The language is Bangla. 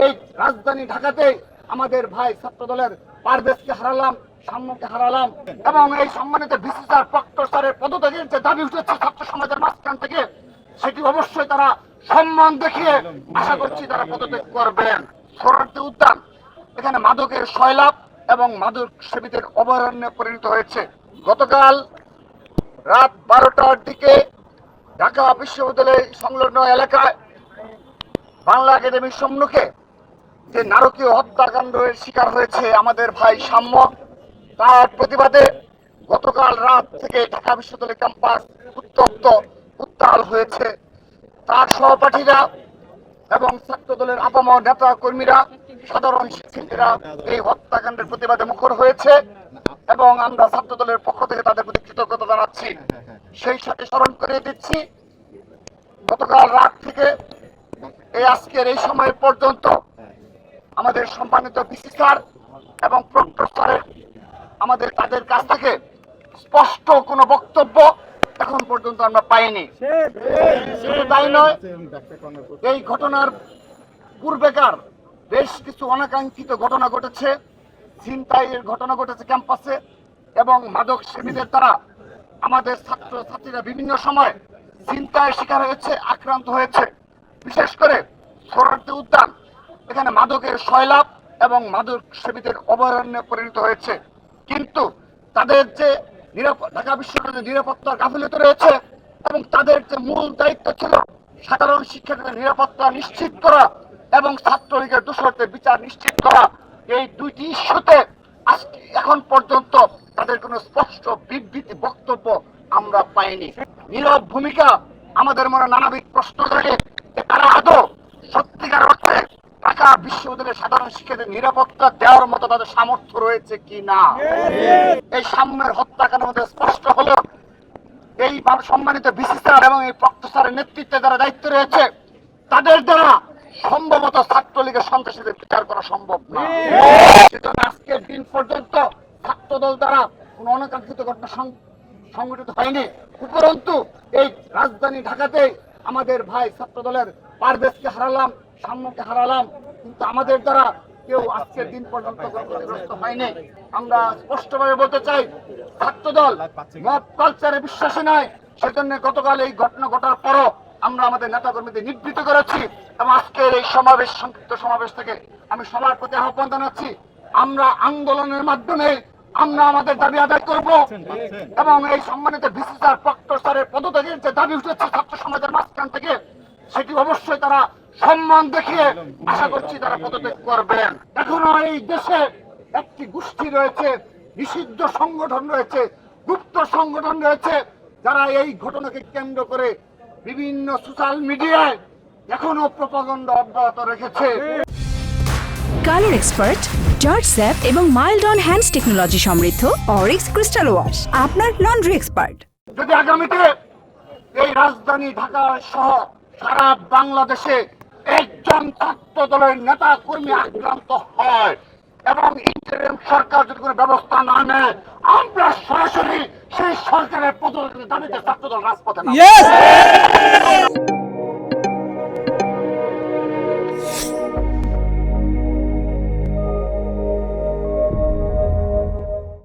এই রাজধানী ঢাকাতে আমাদের ভাই ছাত্র দলের পারভেজকে হারালাম, সাম্যকে হারালাম, এবং এই সম্মানিত ভিসি স্যার প্রক্টর স্যারের পদত্যাগের যে দাবি উঠেছে ছাত্র সমাজের মাঝখান থেকে, সেটি অবশ্যই তারা সম্মান দেখিয়ে আশা করছি তারা পদত্যাগ করবেন। সোহরাওয়ার্দী উদ্যান এখানে মাদকের সয়লাভ এবং মাদক সেবীদের অভয়ারণ্যে পরিণত হয়েছে। গতকাল রাত 12টার দিকে ঢাকা বিশ্ববিদ্যালয় সংলগ্ন এলাকায় বাংলা একাডেমির সম্মুখে যে নারকীয় হত্যাকাণ্ডের শিকার হয়েছে আমাদের ভাই সাম্য, তার প্রতিবাদে গতকাল রাত থেকে ঢাকা বিশ্ববিদ্যালয় ক্যাম্পাস উত্তপ্ত উত্তাল হয়েছে। তার সহপাঠীরা এবং ছাত্র দলের আপামর নেতা কর্মীরা, সাধারণ শিক্ষার্থীরা এই হত্যাকাণ্ডের প্রতিবাদে মুখর হয়েছে এবং আমরা ছাত্র দলের পক্ষ থেকে তাদের প্রতি কৃতজ্ঞতা জানাচ্ছি। সেই সাথে স্মরণ করে দিচ্ছি, গতকাল রাত থেকে এই আজকের এই সময় পর্যন্ত আমাদের সম্মানিত ভিসি স্যার এবং প্রক্টর স্যারের আমাদের তাদের কাছ থেকে স্পষ্ট কোনো বক্তব্য এখন পর্যন্ত আমরা পাইনি। শুধু তাই নয়, এই ঘটনার পূর্বেকার বেশ কিছু অনাকাঙ্ক্ষিত ঘটনা ঘটেছে, ছিনতাইয়ের ঘটনা ঘটেছে ক্যাম্পাসে, এবং মাদক সেবীদের দ্বারা আমাদের ছাত্র ছাত্রীরা বিভিন্ন সময় ছিনতাইয়ের শিকার হয়েছে, আক্রান্ত হয়েছে। বিশেষ করে সোহরাওয়ার্দী উদ্যান এখানে মাদকের সয়লাভ এবং মাদক সেবীদের অভয়ারণ্যে পরিণত হয়েছে। কিন্তু তাদের যে ঢাকা বিশ্ববিদ্যালয়ের নিরাপত্তার গাফিলতি রয়েছে এবং তাদের যে মূল দায়িত্ব ছিল সাধারণ শিক্ষার্থীদের নিরাপত্তা নিশ্চিত করা এবং ছাত্রলীগের দোষরদের বিচার নিশ্চিত করা, এই দুইটি ইস্যুতে আজকে এখন পর্যন্ত তাদের কোনো স্পষ্ট বিবৃতি বক্তব্য আমরা পাইনি। নীরব ভূমিকা আমাদের মনে নানাবিধ প্রশ্ন জাগে, তারা আদৌ সত্যিকার অর্থে ঢাকা বিশ্ববিদ্যালয়ের সাধারণ শিক্ষার্থীদের নিরাপত্তা দেওয়ার মতো তাদের সামর্থ্য রয়েছে কি না। এই সাম্যের হত্যাকাণ্ডের মধ্যে স্পষ্ট হলো এই সম্মানিত ভিসি স্যার এবং এই প্রক্টর স্যারের নেতৃত্বে যারা দায়িত্ব রয়েছে তাদের দ্বারা সম্ভবত ছাত্রলীগের সন্ত্রাসীদের বিচার করা সম্ভব না। আজকের দিন পর্যন্ত ছাত্রদল দ্বারা কোন অনাকাঙ্ক্ষিত ঘটনা সংঘটিত হয়নি। উপরন্তু এই রাজধানী ঢাকাতে আমাদের ভাই ছাত্র দলের পারভেজকে হারালাম, সাম্যকে হারালাম, কিন্তু আমাদের দ্বারা কেউ আজকের দিন পর্যন্ত ক্ষতিগ্রস্ত হয়নি। আমরা স্পষ্টভাবে বলতে চাই, ছাত্রদল মব কালচারে বিশ্বাসী নয়। সেজন্য গতকাল এই ঘটনা ঘটার পরও আমরা আমাদের নেতা কর্মীদের নিবৃত্ত করেছি এবং আজকের এই সমাবেশ, সংক্ষিপ্ত সমাবেশ থেকে আমি সবার প্রতি আহ্বান জানাচ্ছি, আমরা আন্দোলনের মাধ্যমে আমরা আমাদের দাবি আদায় করব এবং এই সম্মানিত ভিসি স্যার প্রক্টর স্যারের পদত্যাগের যে দাবি উঠেছে ছাত্র সমাজের মাঝখান থেকে, সেটি অবশ্যই তারা সম্মান দেখিয়ে আশা করছি তারা পদত্যাগ করবেন। এখনো এই দেশে একটি গোষ্ঠী রয়েছে, নিষিদ্ধ সংগঠন রয়েছে, গুপ্ত সংগঠন রয়েছে, যারা এই ঘটনাকে কেন্দ্র করে বিভিন্ন সোশ্যাল মিডিয়ায় এখনো প্রপাগান্ডা অব্যাহত রেখেছে। কালার এক্সপার্ট, জর্জ স্যাপ এবং মাইল্ড অন হ্যান্ডস টেকনোলজি সমৃদ্ধ অরিক্স ক্রিস্টাল ওয়াশ আপনার লন্ড্রি এক্সপার্ট। যদি আগামীতে এই রাজধানী ঢাকা সহ সারা বাংলাদেশে একজন ছাত্র দলের নেতা কর্মী আক্রান্ত হয় এবং ইন্টারিম সরকার যদি কোনো ব্যবস্থা না নেয়, আমরা সরাসরি সেই সরকারের পদত্যাগের দাবিতে ছাত্র দল রাজপথে নামব।